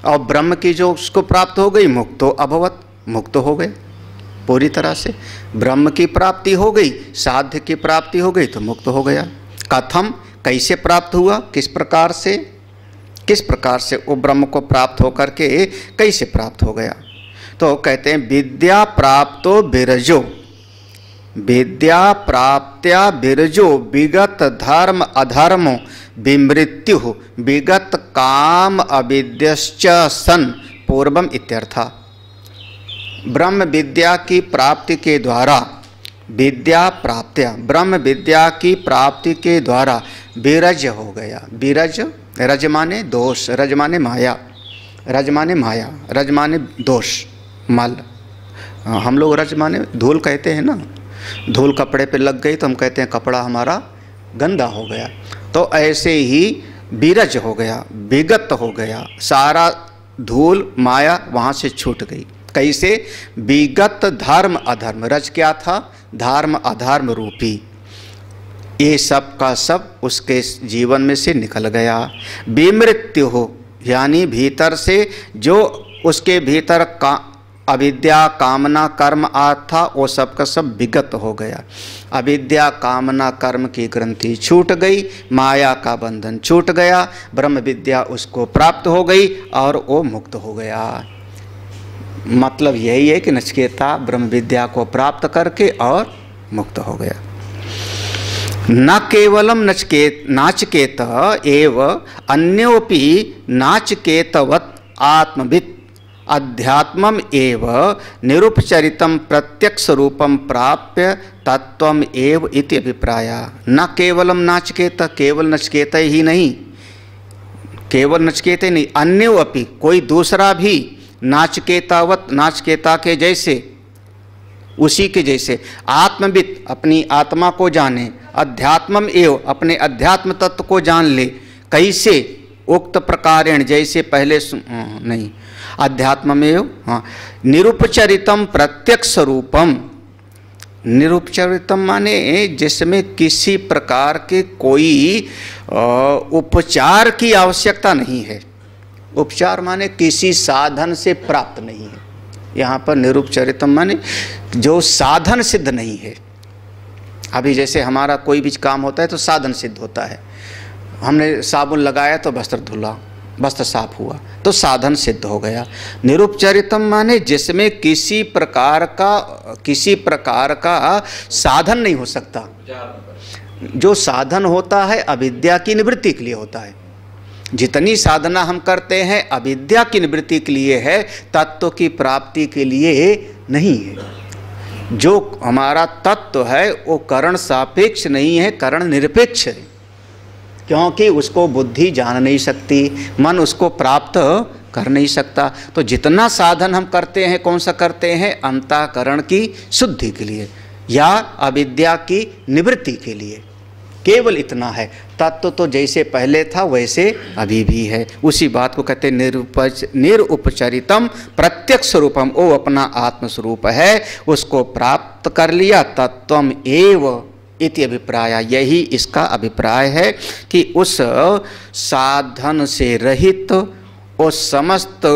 और ब्रह्म की जो उसको प्राप्त हो गई, मुक्तो अभवत, मुक्त हो गए पूरी तरह से। ब्रह्म की प्राप्ति हो गई, साध्य की प्राप्ति हो गई, तो मुक्त हो गया। कथम, कैसे प्राप्त हुआ, किस प्रकार से, किस प्रकार से वो ब्रह्म को प्राप्त होकर के कैसे प्राप्त हो गया, तो कहते हैं विद्या प्राप्तो बिरजो, विद्या प्राप्त्या बिरजो विगत धर्म अधर्मो विमृत्यु विगत काम अविद्यश्च सन पूर्वम इत्यर्था। ब्रह्म विद्या की प्राप्ति के द्वारा, विद्या प्राप्त्या ब्रह्म विद्या की प्राप्ति के द्वारा विरज हो गया। विरज, रज माने दोष, रज माने माया, रज माने माया, रज माने दोष, मल। हम लोग रज माने धूल कहते हैं ना, धूल कपड़े पे लग गई तो हम कहते हैं कपड़ा हमारा गंदा हो गया। तो ऐसे ही विरज हो गया, विगत हो गया, सारा धूल माया वहाँ से छूट गई। कैसे? विगत धर्म अधर्म, रज क्या था? धर्म अधर्म रूपी, ये सब का सब उसके जीवन में से निकल गया। विमृत्यु हो यानी भीतर से जो उसके भीतर का अविद्या कामना कर्म आदि था वो सब का सब विगत हो गया। अविद्या कामना कर्म की ग्रंथि छूट गई, माया का बंधन छूट गया, ब्रह्म विद्या उसको प्राप्त हो गई और वो मुक्त हो गया। मतलब यही है कि नचिकेता ब्रह्म विद्या को प्राप्त करके और मुक्त हो गया। न केवलम नाचिकेत एव अन्योपि नाचिकेतवत् आत्मवित् अध्यात्मम एव निरुपचरितम प्रत्यक्ष रूपम प्राप्य तत्वम एव इति अभिप्राय। न केवलम नाचिकेत, केवल नचिकेत ही नहीं, केवल नचिकेत नहीं, अन्यो अपि कोई दूसरा भी नाचिकेतावत, नाचिकेता के जैसे, उसी के जैसे, आत्मवित् अपनी आत्मा को जाने, अध्यात्मम एव अपने अध्यात्म तत्व को जान ले। कैसे? उक्त प्रकारेण जैसे पहले नहीं, अध्यात्ममेव, हाँ, निरुपचरितम प्रत्यक्ष रूपम। निरुपचरितम माने जिसमें किसी प्रकार के कोई उपचार की आवश्यकता नहीं है। उपचार माने किसी साधन से प्राप्त नहीं है। यहाँ पर निरुपचरितम माने जो साधन सिद्ध नहीं है। अभी जैसे हमारा कोई भी काम होता है तो साधन सिद्ध होता है। हमने साबुन लगाया तो वस्त्र धुला, वस्त्र साफ हुआ, तो साधन सिद्ध हो गया। निरुपचरितम माने जिसमें किसी प्रकार का साधन नहीं हो सकता। जो साधन होता है अविद्या की निवृत्ति के लिए होता है। जितनी साधना हम करते हैं अविद्या की निवृत्ति के लिए है, तत्व की प्राप्ति के लिए नहीं है। जो हमारा तत्व है वो करण सापेक्ष नहीं है, करण निरपेक्ष है। क्योंकि उसको बुद्धि जान नहीं सकती, मन उसको प्राप्त कर नहीं सकता। तो जितना साधन हम करते हैं, कौन सा करते हैं? अंतःकरण की शुद्धि के लिए या अविद्या की निवृत्ति के लिए, केवल इतना है। तत्व तो जैसे पहले था वैसे अभी भी है। उसी बात को कहते हैं निरुपचरितम प्रत्यक्ष रूपम। वो अपना आत्मस्वरूप है, उसको प्राप्त कर लिया। तत्वम एव इति अभिप्राय, यही इसका अभिप्राय है कि उस साधन से रहित, उस समस्त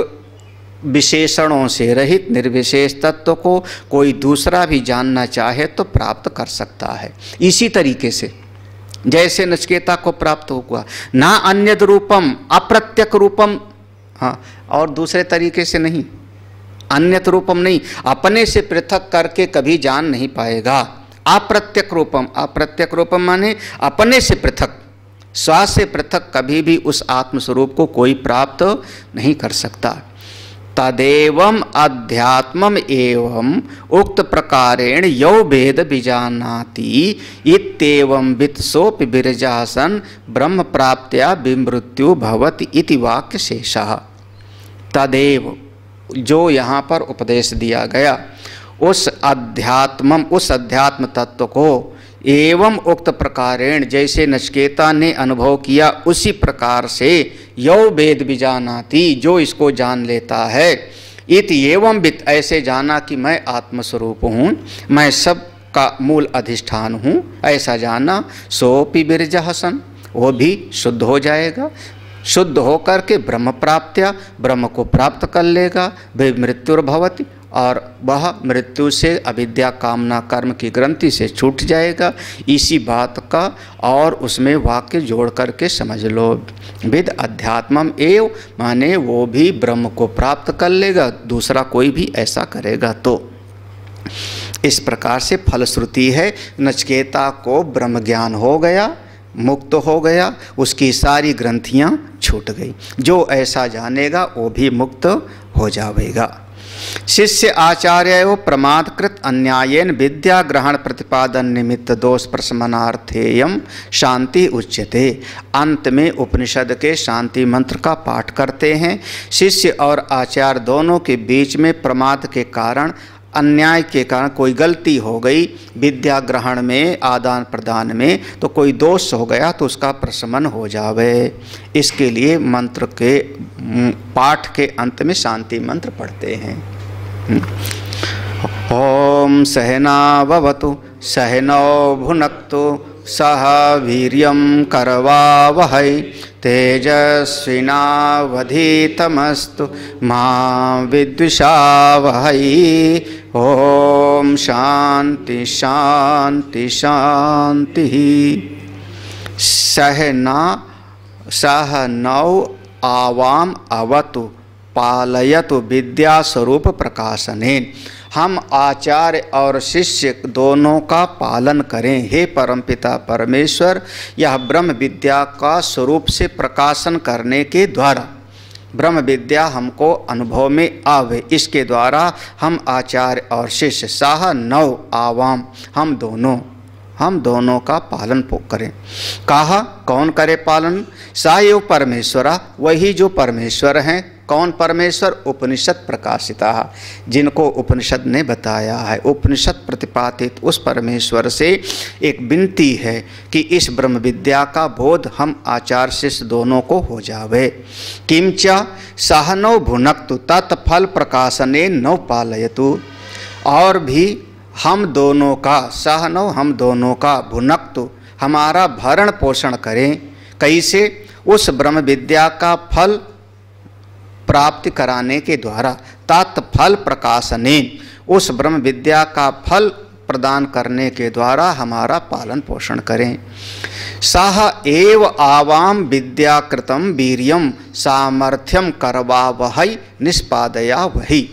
विशेषणों से रहित निर्विशेष तत्व को कोई दूसरा भी जानना चाहे तो प्राप्त कर सकता है। इसी तरीके से जैसे नचिकेता को प्राप्त हुआ, ना अन्यद रूपम अप्रत्यक रूपम, हाँ, और दूसरे तरीके से नहीं, अन्यत रूपम नहीं, अपने से पृथक करके कभी जान नहीं पाएगा। अप्रत्यक रूपम, अप्रत्यक रूपम माने अपने से पृथक, स्व से पृथक कभी भी उस आत्मस्वरूप को कोई प्राप्त नहीं कर सकता। तदेवम अध्यात्मम एवं उक्त प्रकारेण यो वेद विजानाति इत्येवं वित्सोपि विरजासन ब्रह्म प्राप्त्या विमृत्यु भवति इति वाक्य शेषः। तदेव, जो यहाँ पर उपदेश दिया गया, उस अध्यात्म तत्व को एवं उक्त प्रकारेण जैसे नचिकेता ने अनुभव किया उसी प्रकार से यो वेद विजानाति, जो इसको जान लेता है, इति एवं वित्त ऐसे जाना कि मैं आत्मस्वरूप हूँ, मैं सब का मूल अधिष्ठान हूँ, ऐसा जाना। सोपि विरजः सन, वो भी शुद्ध हो जाएगा, शुद्ध होकर के ब्रह्म प्राप्त्या ब्रह्म को प्राप्त कर लेगा। वे मृत्युर्भवति, और वह मृत्यु से अविद्या कामना कर्म की ग्रंथि से छूट जाएगा। इसी बात का और उसमें वाक्य जोड़ करके समझ लो। विद अध्यात्मम एव, माने वो भी ब्रह्म को प्राप्त कर लेगा, दूसरा कोई भी ऐसा करेगा तो। इस प्रकार से फलश्रुति है, नचिकेता को ब्रह्म ज्ञान हो गया, मुक्त हो गया, उसकी सारी ग्रंथियां छूट गई। जो ऐसा जानेगा वो भी मुक्त हो जाएगा। शिष्य आचार्य प्रमादकृत अन्यायेन विद्या ग्रहण प्रतिपादन निमित्त दोष प्रशमनार्थेयम शांति उच्यते। अंत में उपनिषद के शांति मंत्र का पाठ करते हैं। शिष्य और आचार्य दोनों के बीच में प्रमाद के कारण, अन्याय के कारण कोई गलती हो गई विद्या ग्रहण में, आदान प्रदान में, तो कोई दोष हो गया तो उसका प्रशमन हो जावे। इसके लिए मंत्र के पाठ के अंत में शांति मंत्र पढ़ते हैं। ओम सहनाववतु सहनौ भुनक्तु सह वीर्यं करवावहै तेजस्विनावधीतमस्तु मा विद्विषावहै। ओम शांति शांति शांति। सहनौ आवाम अवतु पालयतु विद्या स्वरूप प्रकाशनेन। हम आचार्य और शिष्य दोनों का पालन करें। हे परमपिता परमेश्वर, यह ब्रह्म विद्या का स्वरूप से प्रकाशन करने के द्वारा ब्रह्म विद्या हमको अनुभव में आवे, इसके द्वारा हम आचार्य और शिष्य साह नव आवाम हम दोनों का पालन करें। कहा कौन करे पालन? सायो परमेश्वरा, वही जो परमेश्वर हैं। कौन परमेश्वर? उपनिषद प्रकाशिता, जिनको उपनिषद ने बताया है। उपनिषद प्रतिपादित उस परमेश्वर से एक विनती है कि इस ब्रह्म विद्या का बोध हम आचार्य शिष्य दोनों को हो जावे। किंचा सहनौ भुनक्तु तत्फल प्रकाशने नौ पालयतु। और भी हम दोनों का, सहनौ हम दोनों का, भुनक्तु हमारा भरण पोषण करें। कैसे? उस ब्रह्म विद्या का फल प्राप्ति कराने के द्वारा, तत्फल प्रकाशने, उस ब्रह्म विद्या का फल प्रदान करने के द्वारा हमारा पालन पोषण करें। साह एव आवाम विद्याकृतम वीर्यम सामर्थ्यम करवावहै निष्पादया वही।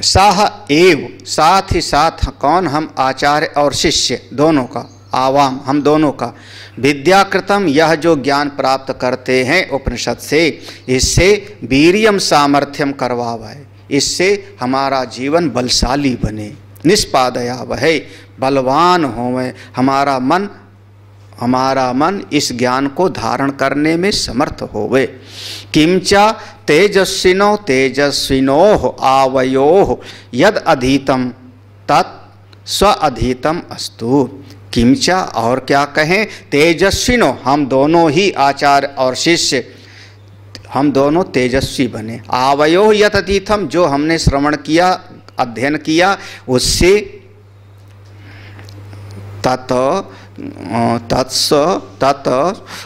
साह एव, साथ ही साथ कौन? हम आचार्य और शिष्य दोनों का, आवाम हम दोनों का, विद्याकृतम यह जो ज्ञान प्राप्त करते हैं उपनिषद से, इससे वीर्यम सामर्थ्यम करवावे, इससे हमारा जीवन बलशाली बने। निष्पादया वह, बलवान होवे, हमारा मन इस ज्ञान को धारण करने में समर्थ होवे। किंचा तेजस्विनो आवयोः यद अधीतम तत् स्व अधीतम अस्तु। किंचा और क्या कहें? तेजस्विनो, हम दोनों ही आचार्य और शिष्य हम दोनों तेजस्वी बने। आवयो यत अधीतम, जो हमने श्रवण किया, अध्ययन किया, उससे तत्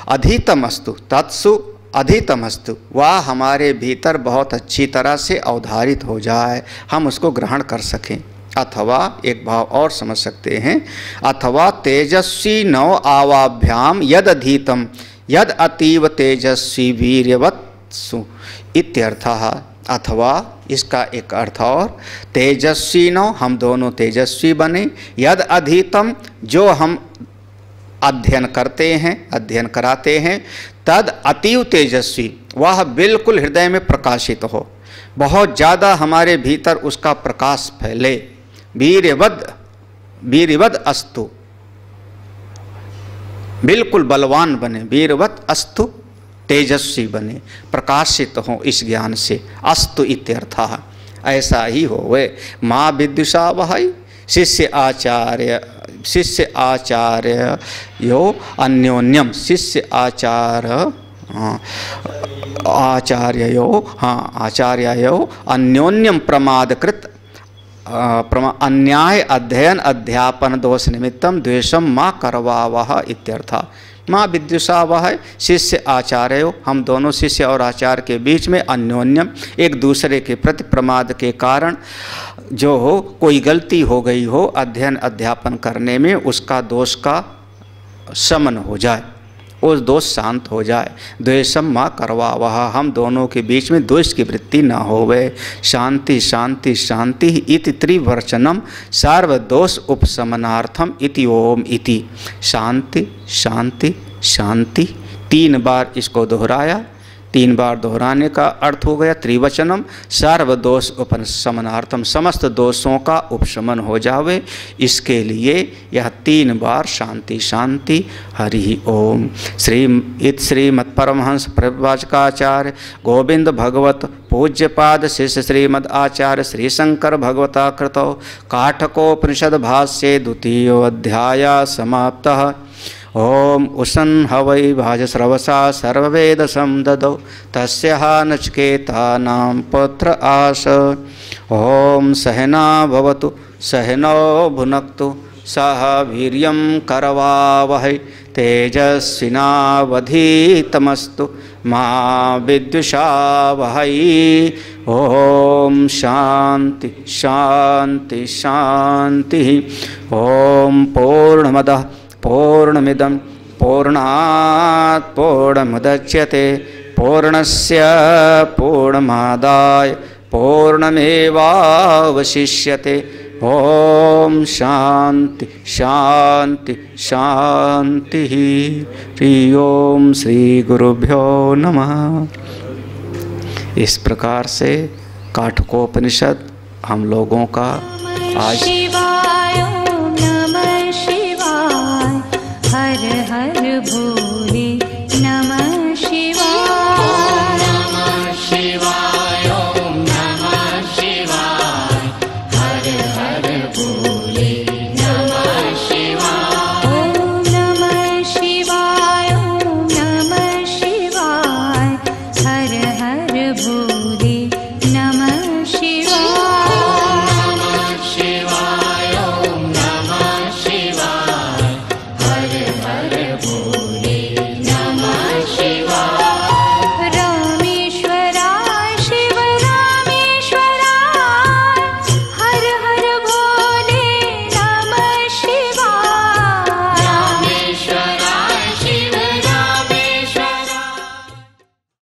अधीतमस्तु, तत्सु अधीतमस्तु, वह हमारे भीतर बहुत अच्छी तरह से अवधारित हो जाए, हम उसको ग्रहण कर सकें। अथवा एक भाव और समझ सकते हैं, अथवा तेजस्वी नव आवाभ्याम यद अधीतम यद अतीव तेजस्वी वीर्यवत्सु इत्यर्थः। अथवा इसका एक अर्थ और, तेजस्वी नव हम दोनों तेजस्वी बने, यद अधीतम जो हम अध्ययन करते हैं, अध्ययन कराते हैं, तद अतीव तेजस्वी वह बिल्कुल हृदय में प्रकाशित हो, बहुत ज़्यादा हमारे भीतर उसका प्रकाश फैले। वीरवद अस्तु, बिल्कुल बलवान बने, वीरवत अस्तु, तेजस्वी बने, प्रकाशित हो इस ज्ञान से। अस्तु इत्यर्थः, ऐसा ही हो वे। माँ विद्युषा वही, शिष्य आचार्य यो अन्योन्यम, शिष्य आचार्यो अन्योन्यम प्रमादकृत अन्याय अध्ययन अध्यापन दोष निमित्तम द्वेषम माँ करवावह इत्यर्थ। माँ विद्युषा वह शिष्य आचार्यो, हम दोनों शिष्य और आचार्य के बीच में अन्योन्यम, एक दूसरे के प्रति प्रमाद के कारण जो हो कोई गलती हो गई हो अध्ययन अध्यापन करने में, उसका दोष का शमन हो जाए, उस दोष शांत हो जाए। द्वेषम माँ करवा वह, हम दोनों के बीच में द्वेष की वृत्ति न होवे। शांति शांति शांति इति त्रिवचनम सर्वदोष उपशमनार्थम इति ओम इति। शांति शांति शांति 3 बार इसको दोहराया। 3 बार दोहराने का अर्थ हो गया त्रिवचनम सर्वदोष उपशमनार्थम, समस्त दोषों का उपशमन हो जावे, इसके लिए यह 3 बार शांति शांति हरि ओम। श्रीमद् परमहंस प्रवाचकाचार्य गोविंद भगवत पूज्यपाद शिष्य श्रीमद् आचार्य श्री शंकर भगवता कृतौ काठकोपनिषद भाष्ये 2 अध्याय समाप्तः। ओम उषन् हवै भाजस्रवसा सर्ववेदसं ददौ तस्याः नचिकेतानां पुत्र आस। ओम सहना भवतु सहनौ भुनक्तु सह वीर्यं करवावहै तेजस्विनावधीतमस्तु मा विद्विषावहै। ओम शांति शांति शांति। ओम पूर्णमदः पूर्णमिदं पूर्णात् पूर्णमुदच्यते पूर्णस्य पूर्णमादाय पूर्णमेवावशिष्यते। ओम शांति शांति शांति। हरि ओम श्री गुरुभ्यो नमः। इस प्रकार से काठकोपनिषद हम लोगों का आज शिवाय ओम नमः शिवाय हर हर भोले।